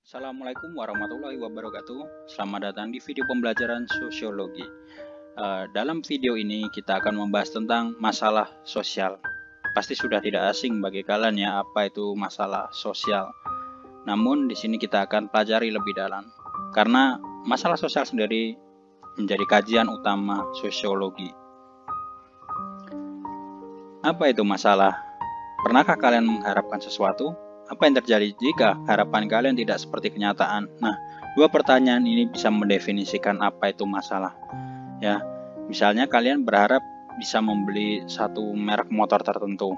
Assalamualaikum warahmatullahi wabarakatuh. Selamat datang di video pembelajaran sosiologi. Dalam video ini kita akan membahas tentang masalah sosial. Pasti sudah tidak asing bagi kalian ya apa itu masalah sosial. Namun di sini kita akan pelajari lebih dalam. Karena masalah sosial sendiri menjadi kajian utama sosiologi. Apa itu masalah? Pernahkah kalian mengharapkan sesuatu? Apa yang terjadi jika harapan kalian tidak seperti kenyataan? Nah, dua pertanyaan ini bisa mendefinisikan apa itu masalah. Ya, misalnya kalian berharap bisa membeli satu merek motor tertentu,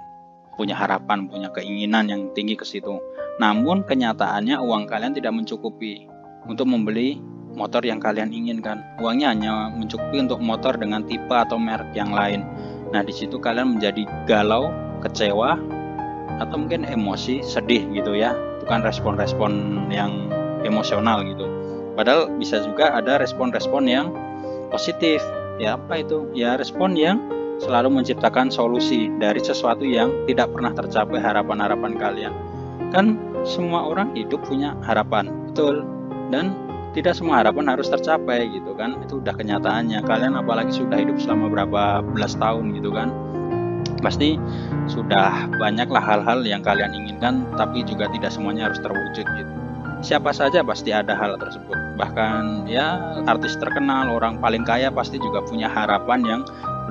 punya harapan, punya keinginan yang tinggi ke situ. Namun kenyataannya uang kalian tidak mencukupi untuk membeli motor yang kalian inginkan. Uangnya hanya mencukupi untuk motor dengan tipe atau merek yang lain. Nah, di situ kalian menjadi galau, kecewa, atau mungkin emosi, sedih gitu ya. Bukan respon-respon yang emosional gitu. Padahal bisa juga ada respon-respon yang positif. Ya apa itu? Ya respon yang selalu menciptakan solusi dari sesuatu yang tidak pernah tercapai harapan-harapan kalian. Kan semua orang hidup punya harapan, betul. Dan tidak semua harapan harus tercapai gitu kan. Itu udah kenyataannya. Kalian apalagi sudah hidup selama berapa belas tahun gitu kan. Pasti sudah banyaklah hal-hal yang kalian inginkan, tapi juga tidak semuanya harus terwujud gitu. Siapa saja pasti ada hal tersebut. Bahkan ya artis terkenal, orang paling kaya pasti juga punya harapan yang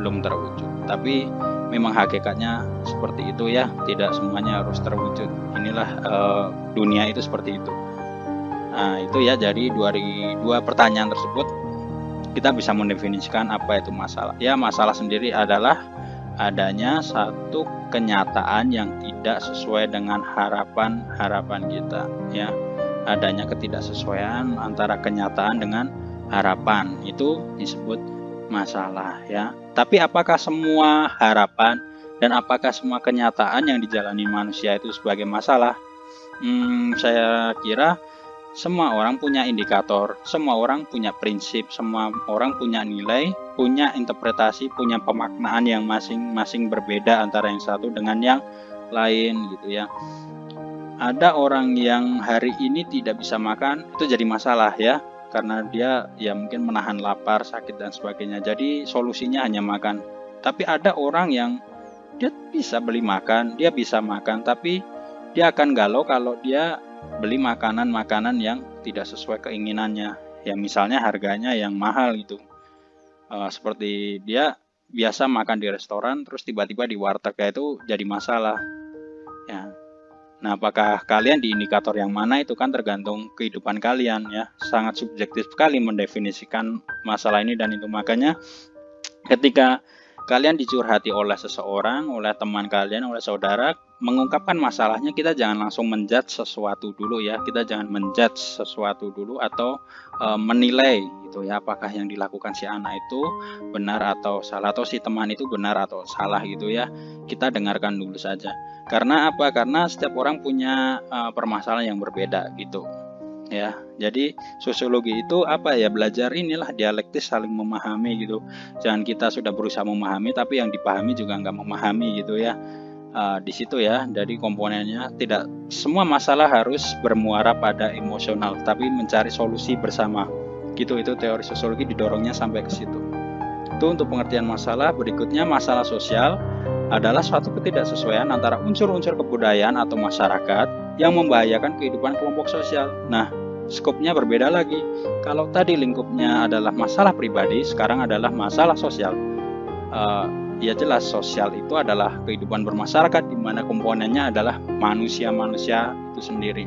belum terwujud. Tapi memang hakikatnya seperti itu ya, tidak semuanya harus terwujud. Inilah dunia itu seperti itu. Nah itu ya, jadi dari dua pertanyaan tersebut kita bisa mendefinisikan apa itu masalah. Ya masalah sendiri adalah adanya satu kenyataan yang tidak sesuai dengan harapan-harapan kita ya. Adanya ketidaksesuaian antara kenyataan dengan harapan, itu disebut masalah ya. Tapi apakah semua harapan dan apakah semua kenyataan yang dijalani manusia itu sebagai masalah? Saya kira semua orang punya indikator, semua orang punya prinsip, semua orang punya nilai, punya interpretasi, punya pemaknaan yang masing-masing berbeda antara yang satu dengan yang lain gitu ya. Ada orang yang hari ini tidak bisa makan, itu jadi masalah ya, karena dia ya mungkin menahan lapar, sakit dan sebagainya. Jadi solusinya hanya makan. Tapi ada orang yang dia bisa beli makan, dia bisa makan, tapi dia akan galau kalau dia beli makanan-makanan yang tidak sesuai keinginannya. Ya misalnya harganya yang mahal gitu. Seperti dia biasa makan di restoran, terus tiba-tiba di warteg itu jadi masalah. Ya. Nah, apakah kalian di indikator yang mana itu kan tergantung kehidupan kalian ya. Sangat subjektif sekali mendefinisikan masalah ini dan itu. Makanya ketika kalian dicurhati oleh seseorang, oleh teman kalian, oleh saudara, mengungkapkan masalahnya, kita jangan langsung menjudge sesuatu dulu ya. Kita jangan menjudge sesuatu dulu atau menilai gitu ya, apakah yang dilakukan si anak itu benar atau salah, atau si teman itu benar atau salah gitu ya. Kita dengarkan dulu saja. Karena apa? Karena setiap orang punya permasalahan yang berbeda gitu. Ya, jadi sosiologi itu apa ya, belajar inilah dialektis, saling memahami gitu. Jangan kita sudah berusaha memahami tapi yang dipahami juga nggak memahami gitu ya. Di situ ya, dari komponennya tidak semua masalah harus bermuara pada emosional, tapi mencari solusi bersama. Gitu, itu teori sosiologi didorongnya sampai ke situ. Itu untuk pengertian masalah. Berikutnya, masalah sosial adalah suatu ketidaksesuaian antara unsur-unsur kebudayaan atau masyarakat yang membahayakan kehidupan kelompok sosial. Nah, skopnya berbeda lagi. Kalau tadi lingkupnya adalah masalah pribadi, sekarang adalah masalah sosial. Ya jelas, sosial itu adalah kehidupan bermasyarakat di mana komponennya adalah manusia-manusia itu sendiri.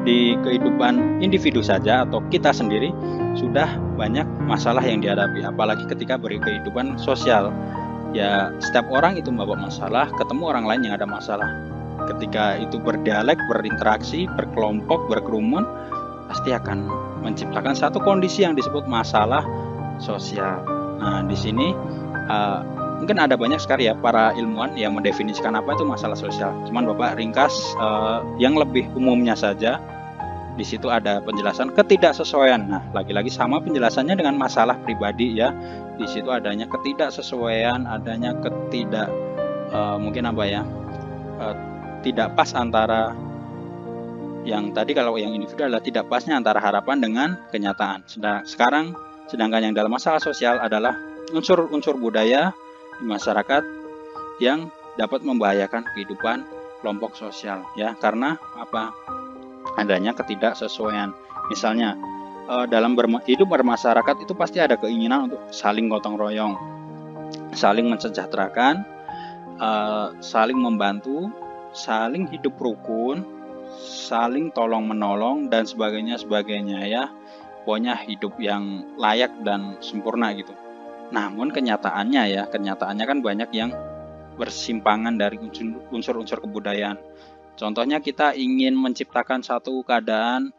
Di kehidupan individu saja atau kita sendiri sudah banyak masalah yang dihadapi, apalagi ketika berkehidupan sosial. Ya setiap orang itu membawa masalah, ketemu orang lain yang ada masalah. Ketika itu berdialek, berinteraksi, berkelompok, berkerumun, pasti akan menciptakan satu kondisi yang disebut masalah sosial. Nah, di sini mungkin ada banyak sekali ya para ilmuwan yang mendefinisikan apa itu masalah sosial. Cuman Bapak ringkas yang lebih umumnya saja. Di situ ada penjelasan ketidaksesuaian. Nah, lagi-lagi sama penjelasannya dengan masalah pribadi ya. Di situ adanya ketidaksesuaian, adanya mungkin apa ya, tidak pas antara Yang tadi kalau yang individu adalah tidak pasnya antara harapan dengan kenyataan. Sedangkan yang dalam masalah sosial adalah unsur-unsur budaya di masyarakat yang dapat membahayakan kehidupan kelompok sosial, ya, karena apa? Adanya ketidaksesuaian. Misalnya dalam hidup bermasyarakat itu pasti ada keinginan untuk saling gotong royong, saling mensejahterakan, saling membantu, saling hidup rukun, saling tolong menolong dan sebagainya ya. Pokoknya hidup yang layak dan sempurna gitu. Namun kenyataannya kan banyak yang bersimpangan dari unsur-unsur kebudayaan. Contohnya kita ingin menciptakan satu keadaan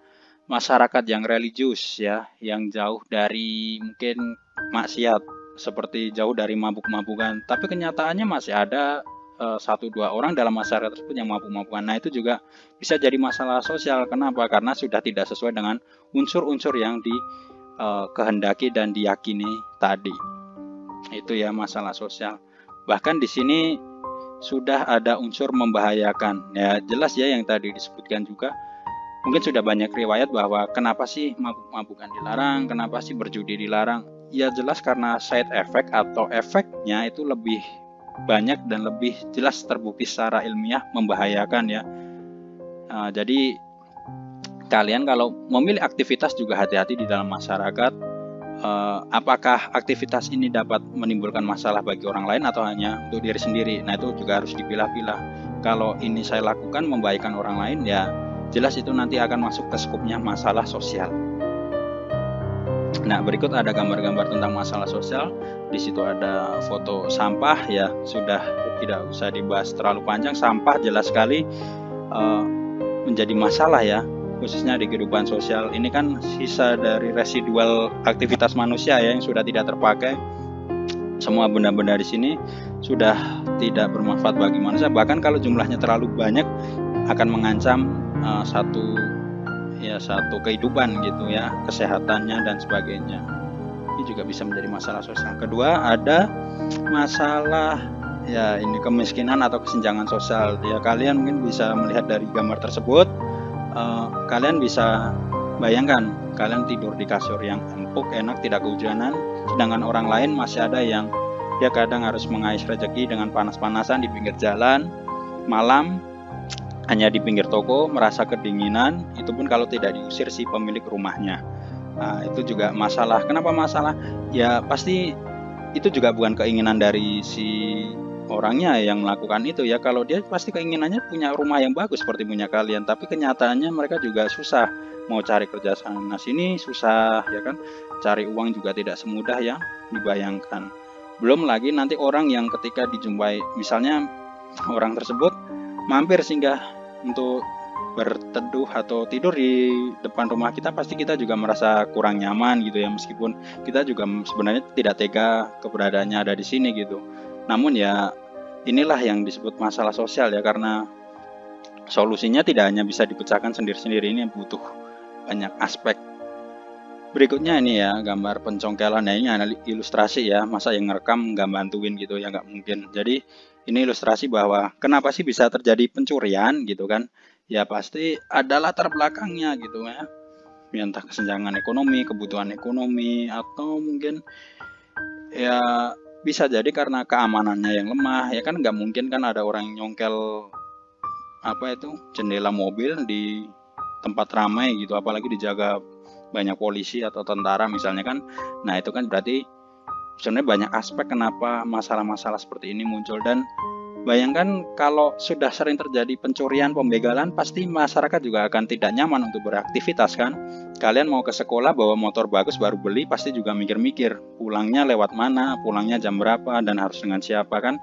masyarakat yang religius ya, yang jauh dari mungkin maksiat, seperti jauh dari mabuk-mabukan. Tapi kenyataannya masih ada 1-2 orang dalam masyarakat tersebut yang mabuk-mabukan. Nah, itu juga bisa jadi masalah sosial. Kenapa? Karena sudah tidak sesuai dengan unsur-unsur yang dikehendaki dan diyakini tadi. Itu ya masalah sosial. Bahkan di sini sudah ada unsur membahayakan. Ya, jelas ya yang tadi disebutkan juga. Mungkin sudah banyak riwayat bahwa kenapa sih mabuk-mabukan dilarang, kenapa sih berjudi dilarang? Ya jelas karena side effect atau efeknya itu lebih banyak dan lebih jelas terbukti secara ilmiah membahayakan ya. Jadi kalian kalau memilih aktivitas juga hati-hati di dalam masyarakat. Apakah aktivitas ini dapat menimbulkan masalah bagi orang lain atau hanya untuk diri sendiri? Nah, itu juga harus dipilah-pilah. Kalau ini saya lakukan membahayakan orang lain, ya jelas itu nanti akan masuk ke skupnya masalah sosial. Nah, berikut ada gambar-gambar tentang masalah sosial. Di situ ada foto sampah ya, sudah tidak usah dibahas terlalu panjang. Sampah jelas sekali menjadi masalah ya, khususnya di kehidupan sosial. Ini kan sisa dari residual aktivitas manusia ya, yang sudah tidak terpakai. Semua benda-benda di sini sudah tidak bermanfaat bagi manusia. Bahkan kalau jumlahnya terlalu banyak akan mengancam satu kehidupan gitu ya, kesehatannya dan sebagainya. Ini juga bisa menjadi masalah sosial. Kedua, ada masalah ya ini kemiskinan atau kesenjangan sosial. Ya, kalian mungkin bisa melihat dari gambar tersebut. Kalian bisa bayangkan kalian tidur di kasur yang empuk, enak, tidak kehujanan, sedangkan orang lain masih ada yang dia kadang harus mengais rezeki dengan panas-panasan di pinggir jalan malam, hanya di pinggir toko, merasa kedinginan, itu pun kalau tidak diusir si pemilik rumahnya. Nah, itu juga masalah. Kenapa masalah? Ya pasti itu juga bukan keinginan dari si orangnya yang melakukan itu ya. Kalau dia pasti keinginannya punya rumah yang bagus seperti punya kalian, tapi kenyataannya mereka juga susah mau cari kerja sana sini, susah ya kan. Cari uang juga tidak semudah yang dibayangkan. Belum lagi nanti orang yang ketika dijumpai, misalnya orang tersebut mampir singgah untuk berteduh atau tidur di depan rumah kita, pasti kita juga merasa kurang nyaman gitu ya, meskipun kita juga sebenarnya tidak tega keberadaannya ada di sini gitu. Namun ya inilah yang disebut masalah sosial ya, karena solusinya tidak hanya bisa dipecahkan sendiri-sendiri, ini butuh banyak aspek. Berikutnya ini ya gambar pencongkelan. Nah, ini ilustrasi ya, masa yang ngerekam nggak bantuin gitu ya, nggak mungkin. Jadi ini ilustrasi bahwa kenapa sih bisa terjadi pencurian gitu kan. Ya pasti ada latar belakangnya gitu ya. Entah kesenjangan ekonomi, kebutuhan ekonomi, atau mungkin ya bisa jadi karena keamanannya yang lemah. Ya kan nggak mungkin kan ada orang yang nyongkel jendela mobil di tempat ramai gitu, apalagi dijaga banyak polisi atau tentara misalnya kan. Nah itu kan berarti sebenarnya banyak aspek kenapa masalah-masalah seperti ini muncul. Dan bayangkan kalau sudah sering terjadi pencurian, pembegalan, pasti masyarakat juga akan tidak nyaman untuk beraktivitas kan. Kalian mau ke sekolah bawa motor bagus baru beli, pasti juga mikir-mikir pulangnya lewat mana, pulangnya jam berapa, dan harus dengan siapa kan.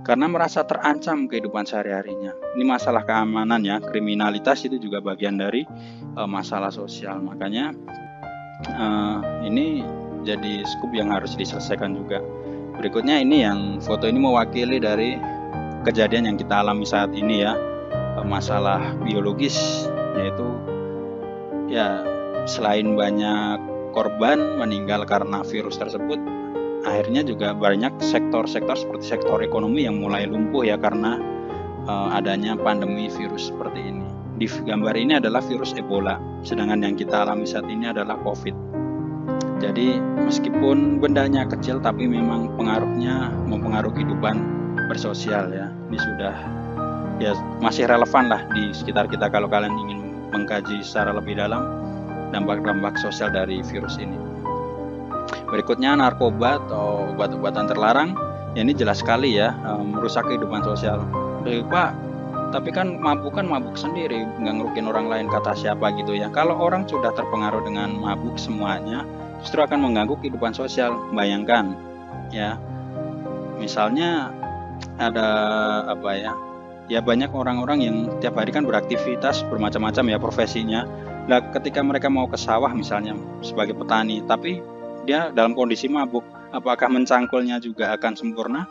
Karena merasa terancam kehidupan sehari-harinya. Ini masalah keamanan ya, kriminalitas itu juga bagian dari masalah sosial. Makanya ini jadi skup yang harus diselesaikan juga. Berikutnya ini yang foto ini mewakili dari kejadian yang kita alami saat ini ya, masalah biologis, yaitu ya selain banyak korban meninggal karena virus tersebut, akhirnya juga banyak sektor-sektor seperti sektor ekonomi yang mulai lumpuh ya karena adanya pandemi virus seperti ini. di gambar ini adalah virus Ebola, sedangkan yang kita alami saat ini adalah COVID. Jadi meskipun bendanya kecil, tapi memang pengaruhnya mempengaruhi kehidupan bersosial ya. Ini sudah ya masih relevan lah di sekitar kita kalau kalian ingin mengkaji secara lebih dalam dampak-dampak sosial dari virus ini. Berikutnya narkoba atau obat-obatan terlarang. Ya ini jelas sekali ya, merusak kehidupan sosial. Pak, tapi kan mabuk sendiri, nggak ngerugiin orang lain, kata siapa gitu ya. Kalau orang sudah terpengaruh dengan mabuk semuanya, justru akan mengganggu kehidupan sosial. Bayangkan ya, misalnya ada apa ya, ya banyak orang-orang yang tiap hari kan beraktivitas bermacam-macam ya profesinya. Nah ketika mereka mau ke sawah misalnya sebagai petani, tapi dia dalam kondisi mabuk, apakah mencangkulnya juga akan sempurna?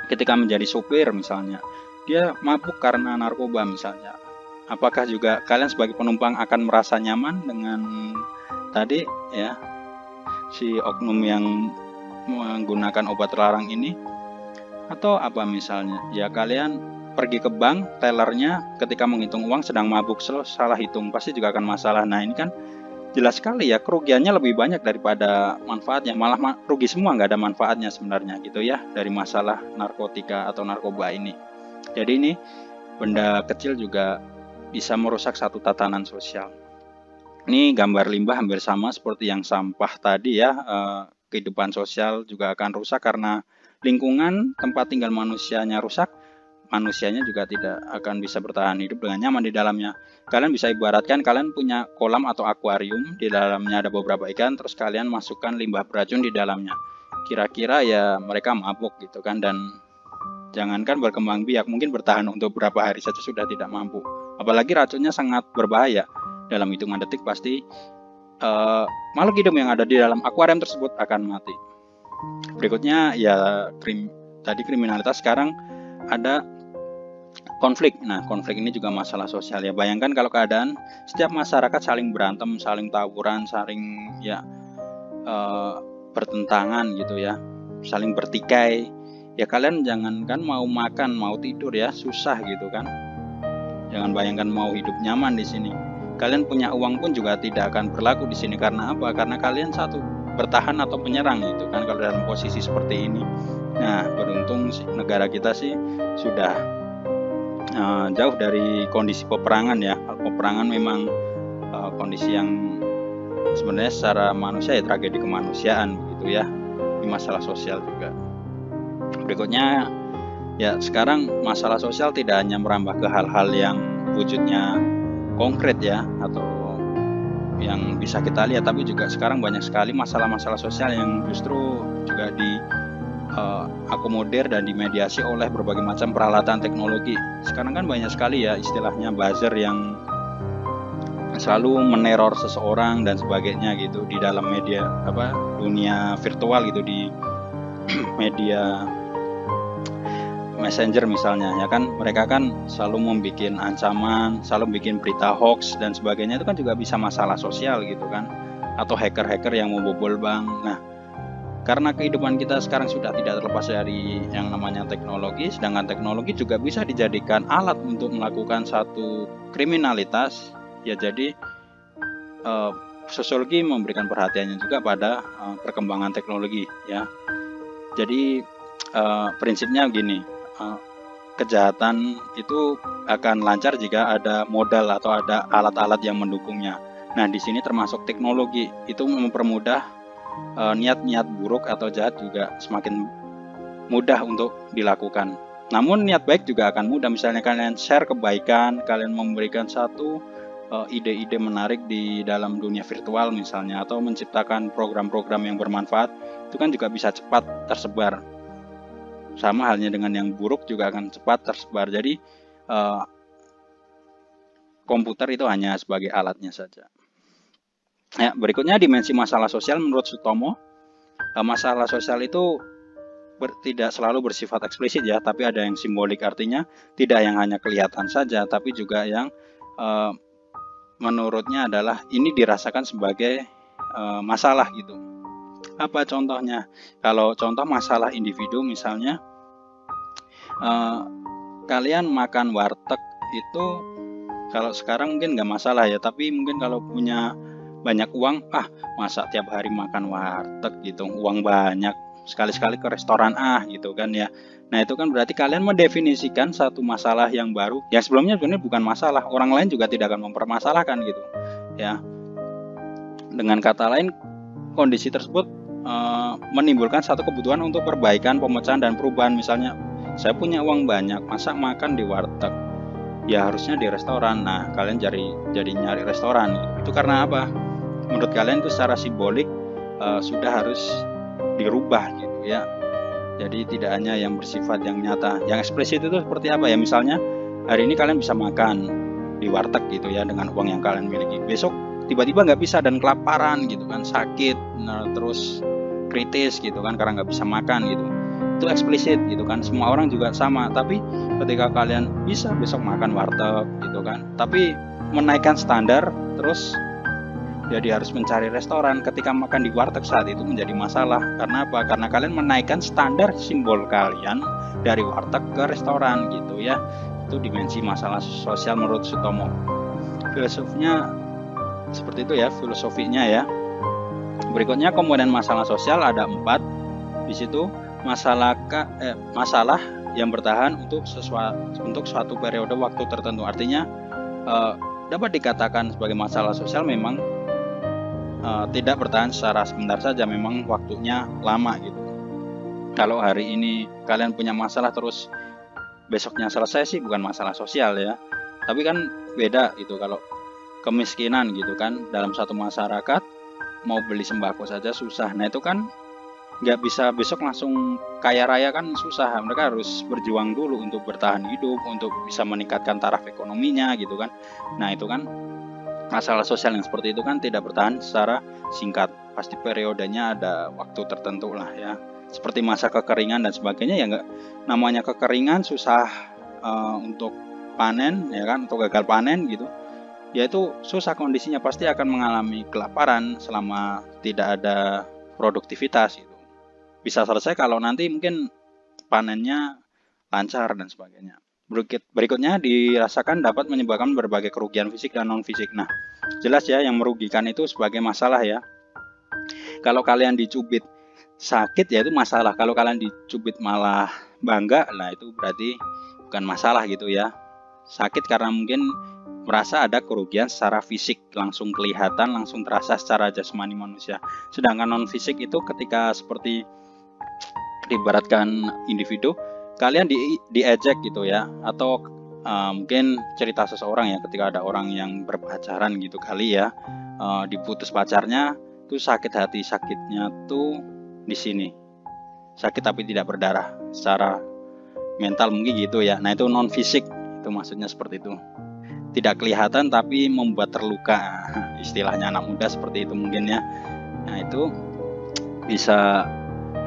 Ketika menjadi sopir misalnya, dia mabuk karena narkoba misalnya, apakah juga kalian sebagai penumpang akan merasa nyaman dengan tadi ya si oknum yang menggunakan obat terlarang ini? Atau apa misalnya, ya kalian pergi ke bank, tellernya ketika menghitung uang sedang mabuk, salah hitung, pasti juga akan masalah. Nah ini kan jelas sekali ya, kerugiannya lebih banyak daripada manfaatnya, malah rugi semua, nggak ada manfaatnya sebenarnya gitu ya dari masalah narkotika atau narkoba ini. Jadi ini benda kecil juga bisa merusak satu tatanan sosial. Ini gambar limbah hampir sama seperti yang sampah tadi ya. Kehidupan sosial juga akan rusak karena lingkungan tempat tinggal manusianya rusak, manusianya juga tidak akan bisa bertahan hidup dengan nyaman di dalamnya. Kalian bisa ibaratkan kalian punya kolam atau akuarium, di dalamnya ada beberapa ikan, terus kalian masukkan limbah beracun di dalamnya. Kira-kira ya mereka mabuk gitu kan, dan jangankan berkembang biak, mungkin bertahan untuk beberapa hari saja sudah tidak mampu. Apalagi racunnya sangat berbahaya. Dalam hitungan detik pasti makhluk hidup yang ada di dalam akuarium tersebut akan mati. Berikutnya ya kriminalitas. Sekarang ada konflik. Nah, konflik ini juga masalah sosial ya. Bayangkan kalau keadaan setiap masyarakat saling berantem, saling tawuran, saling ya bertentangan gitu ya, saling bertikai. Ya kalian jangankan mau makan, mau tidur ya susah gitu kan. Jangan bayangkan mau hidup nyaman di sini. Kalian punya uang pun juga tidak akan berlaku di sini. Karena apa? Karena kalian satu bertahan atau menyerang gitu kan kalau dalam posisi seperti ini. Nah, beruntung negara kita sih sudah jauh dari kondisi peperangan ya. Peperangan memang kondisi yang sebenarnya secara manusia ya tragedi kemanusiaan begitu ya. Ini masalah sosial juga. Berikutnya ya, sekarang masalah sosial tidak hanya merambah ke hal-hal yang wujudnya konkret ya atau yang bisa kita lihat, tapi juga sekarang banyak sekali masalah-masalah sosial yang justru juga akomodir dan dimediasi oleh berbagai macam peralatan teknologi. Sekarang kan banyak sekali ya istilahnya buzzer yang selalu meneror seseorang dan sebagainya gitu di dalam media dunia virtual gitu, di media messenger misalnya ya kan. Mereka kan selalu membuat ancaman, selalu bikin berita hoax dan sebagainya. Itu kan juga bisa masalah sosial gitu kan, atau hacker-hacker yang membobol bank. Nah, karena kehidupan kita sekarang sudah tidak terlepas dari yang namanya teknologi, sedangkan teknologi juga bisa dijadikan alat untuk melakukan satu kriminalitas ya. Jadi sosiologi memberikan perhatiannya juga pada perkembangan teknologi ya. Jadi prinsipnya gini, kejahatan itu akan lancar jika ada modal atau ada alat-alat yang mendukungnya. Nah, di sini termasuk teknologi itu mempermudah niat-niat buruk atau jahat juga semakin mudah untuk dilakukan. Namun niat baik juga akan mudah. Misalnya kalian share kebaikan, kalian memberikan satu ide-ide menarik di dalam dunia virtual misalnya, atau menciptakan program-program yang bermanfaat, itu kan juga bisa cepat tersebar. Sama halnya dengan yang buruk juga akan cepat tersebar. Jadi komputer itu hanya sebagai alatnya saja. Ya, berikutnya dimensi masalah sosial menurut Sutomo. Masalah sosial itu tidak selalu bersifat eksplisit ya, tapi ada yang simbolik, artinya tidak yang hanya kelihatan saja, tapi juga yang menurutnya adalah ini dirasakan sebagai masalah gitu. Apa contohnya? Kalau contoh masalah individu misalnya, kalian makan warteg itu Kalau sekarang mungkin nggak masalah ya, tapi mungkin kalau punya banyak uang, masa tiap hari makan warteg gitu, uang banyak, sekali-sekali ke restoran gitu kan ya. Nah itu kan berarti kalian mendefinisikan satu masalah yang baru, yang sebelumnya sebenarnya bukan masalah, orang lain juga tidak akan mempermasalahkan gitu ya. Dengan kata lain, kondisi tersebut menimbulkan satu kebutuhan untuk perbaikan, pemecahan, dan perubahan. Misalnya, saya punya uang banyak, masa makan di warteg? Ya harusnya di restoran. Nah, kalian jadi nyari restoran gitu. Itu karena apa? Menurut kalian itu secara simbolik sudah harus dirubah gitu ya. Jadi tidak hanya yang bersifat yang nyata. Yang eksplisit itu seperti apa ya? Misalnya, hari ini kalian bisa makan di warteg gitu ya dengan uang yang kalian miliki. Besok tiba-tiba nggak bisa dan kelaparan gitu kan, sakit, terus kritis gitu kan karena nggak bisa makan gitu. Itu eksplisit gitu kan, semua orang juga sama. Tapi ketika kalian bisa besok makan warteg gitu kan, tapi menaikkan standar terus jadi harus mencari restoran, ketika makan di warteg saat itu menjadi masalah. Karena apa? Karena kalian menaikkan standar simbol kalian dari warteg ke restoran gitu ya. Itu dimensi masalah sosial menurut Sutomo. Filosofinya seperti itu ya, filosofinya ya. Berikutnya komponen masalah sosial ada 4. Di situ masalah yang bertahan untuk suatu periode waktu tertentu. Artinya dapat dikatakan sebagai masalah sosial memang tidak bertahan secara sebentar saja, memang waktunya lama gitu. Kalau hari ini kalian punya masalah terus besoknya selesai sih bukan masalah sosial ya. Tapi kan beda itu kalau kemiskinan gitu kan, dalam satu masyarakat mau beli sembako saja susah. Nah itu kan nggak bisa besok langsung kaya raya kan susah. Mereka harus berjuang dulu untuk bertahan hidup, untuk bisa meningkatkan taraf ekonominya gitu kan. Nah itu kan masalah sosial yang seperti itu kan tidak bertahan secara singkat, pasti periodenya ada waktu tertentu lah ya. Seperti masa kekeringan dan sebagainya ya, nggak namanya kekeringan susah untuk panen ya kan, atau gagal panen gitu. Ya itu susah kondisinya, pasti akan mengalami kelaparan selama tidak ada produktivitas gitu. Bisa selesai kalau nanti mungkin panennya lancar dan sebagainya. Berikutnya dirasakan dapat menyebabkan berbagai kerugian fisik dan non fisik. Nah, jelas ya yang merugikan itu sebagai masalah ya. Kalau kalian dicubit sakit ya itu masalah. Kalau kalian dicubit malah bangga, nah itu berarti bukan masalah gitu ya. Sakit karena mungkin merasa ada kerugian secara fisik, langsung kelihatan, langsung terasa secara jasmani manusia. Sedangkan non fisik itu ketika seperti diibaratkan individu, kalian diejek gitu ya, atau mungkin cerita seseorang ya, ketika ada orang yang berpacaran gitu kali ya, diputus pacarnya tuh sakit hati, sakitnya tuh di sini, sakit tapi tidak berdarah, secara mental mungkin gitu ya. Nah itu non fisik, itu maksudnya seperti itu, tidak kelihatan tapi membuat terluka, istilahnya anak muda seperti itu mungkin ya. Nah itu bisa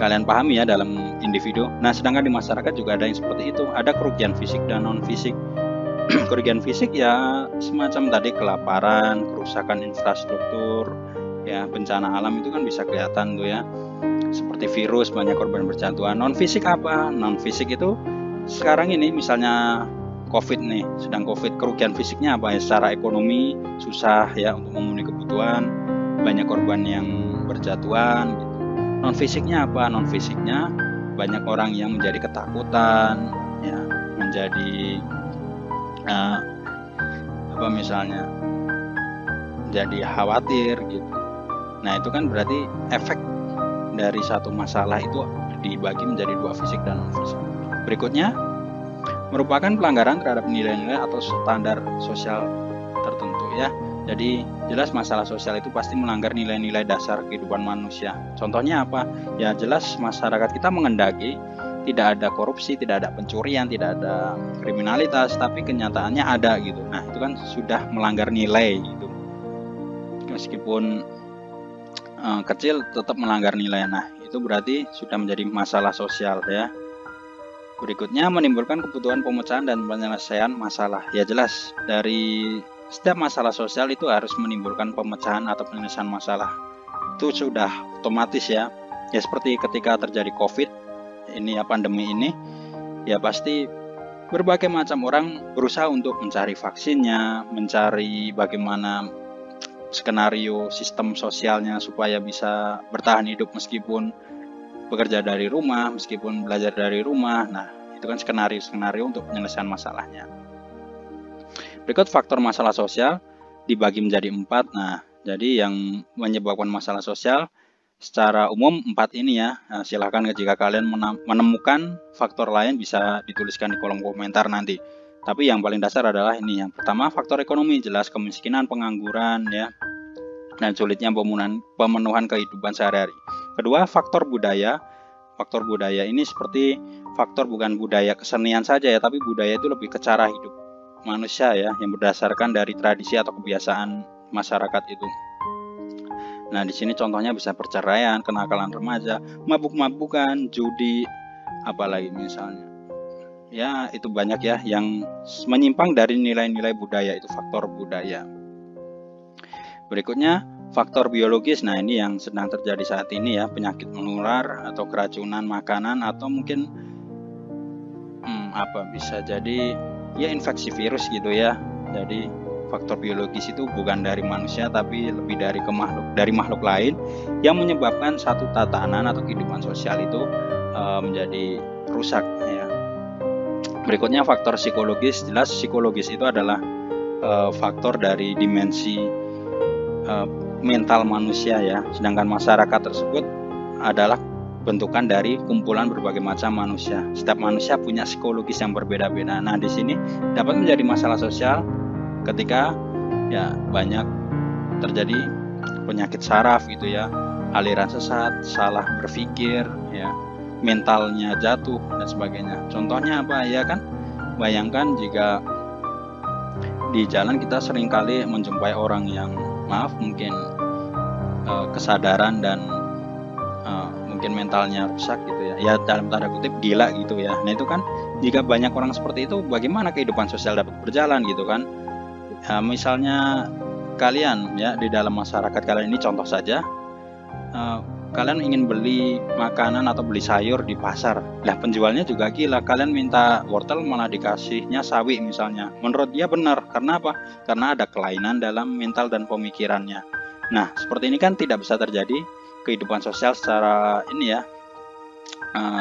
kalian pahami ya dalam individu. Nah sedangkan di masyarakat juga ada yang seperti itu, ada kerugian fisik dan non fisik. Kerugian fisik ya semacam tadi kelaparan, kerusakan infrastruktur ya, bencana alam itu kan bisa kelihatan tuh ya, seperti virus, banyak korban berjatuhan. Non fisik apa? Non fisik itu sekarang ini misalnya COVID nih, sedang COVID, kerugian fisiknya apa ya? Secara ekonomi susah ya untuk memenuhi kebutuhan, banyak korban yang berjatuhan gitu. Non fisiknya apa? Non fisiknya banyak orang yang menjadi ketakutan ya, menjadi misalnya jadi khawatir gitu. Nah itu kan berarti efek dari satu masalah itu dibagi menjadi 2, fisik dan non fisik. Berikutnya merupakan pelanggaran terhadap nilai-nilai atau standar sosial tertentu ya. Jadi jelas masalah sosial itu pasti melanggar nilai-nilai dasar kehidupan manusia. Contohnya apa? Ya jelas masyarakat kita mengendaki tidak ada korupsi, tidak ada pencurian, tidak ada kriminalitas, tapi kenyataannya ada gitu. Nah itu kan sudah melanggar nilai gitu. Meskipun kecil tetap melanggar nilai. Nah itu berarti sudah menjadi masalah sosial ya. Berikutnya menimbulkan kebutuhan pemecahan dan penyelesaian masalah. Ya jelas dari setiap masalah sosial itu harus menimbulkan pemecahan atau penyelesaian masalah. Itu sudah otomatis ya. Ya seperti ketika terjadi COVID ini ya, pandemi ini ya pasti berbagai macam orang berusaha untuk mencari vaksinnya, mencari bagaimana skenario sistem sosialnya supaya bisa bertahan hidup meskipun bekerja dari rumah, meskipun belajar dari rumah. Nah, itu kan skenario-skenario untuk penyelesaian masalahnya. Berikut faktor masalah sosial dibagi menjadi 4. Nah, jadi yang menyebabkan masalah sosial secara umum 4 ini ya. Nah, silahkan jika kalian menemukan faktor lain bisa dituliskan di kolom komentar nanti. Tapi yang paling dasar adalah ini. Yang pertama faktor ekonomi, jelas kemiskinan, pengangguran ya, dan sulitnya pemenuhan kehidupan sehari-hari. Kedua, faktor budaya. Faktor budaya ini seperti faktor bukan budaya kesenian saja ya, tapi budaya itu lebih ke cara hidup manusia ya, yang berdasarkan dari tradisi atau kebiasaan masyarakat itu. Nah, di sini contohnya bisa perceraian, kenakalan remaja, mabuk-mabukan, judi, apalagi misalnya. Ya, itu banyak ya yang menyimpang dari nilai-nilai budaya, itu faktor budaya. Berikutnya, faktor biologis. Nah, ini yang sedang terjadi saat ini ya, penyakit menular atau keracunan makanan atau mungkin bisa jadi ya infeksi virus gitu ya. Jadi faktor biologis itu bukan dari manusia tapi lebih dari makhluk lain yang menyebabkan satu tatanan atau kehidupan sosial itu menjadi rusak ya. Berikutnya faktor psikologis. Jelas psikologis itu adalah faktor dari dimensi mental manusia ya. Sedangkan masyarakat tersebut adalah bentukan dari kumpulan berbagai macam manusia. Setiap manusia punya psikologis yang berbeda-beda. Nah, di sini dapat menjadi masalah sosial ketika ya banyak terjadi penyakit saraf gitu ya, aliran sesat, salah berpikir ya, mentalnya jatuh dan sebagainya. Contohnya apa ya kan? Bayangkan jika di jalan kita seringkali menjumpai orang yang mungkin kesadaran dan mungkin mentalnya rusak gitu ya, ya dalam tanda kutip gila gitu ya. Nah, itu kan jika banyak orang seperti itu, bagaimana kehidupan sosial dapat berjalan gitu kan? Misalnya kalian ya di dalam masyarakat kalian ini, contoh saja kalian ingin beli makanan atau beli sayur di pasar, lah penjualnya juga gila, kalian minta wortel malah dikasihnya sawi misalnya. Menurut dia benar, karena apa? Karena ada kelainan dalam mental dan pemikirannya. Nah, seperti ini kan tidak bisa terjadi kehidupan sosial secara ini ya,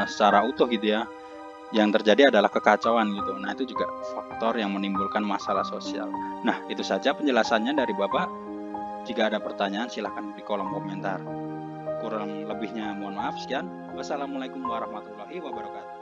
secara utuh gitu ya. Yang terjadi adalah kekacauan gitu. Nah, itu juga faktor yang menimbulkan masalah sosial. Nah, itu saja penjelasannya dari Bapak. Jika ada pertanyaan silahkan di kolom komentar. Kurang lebihnya mohon maaf. Sekian. Wassalamualaikum warahmatullahi wabarakatuh.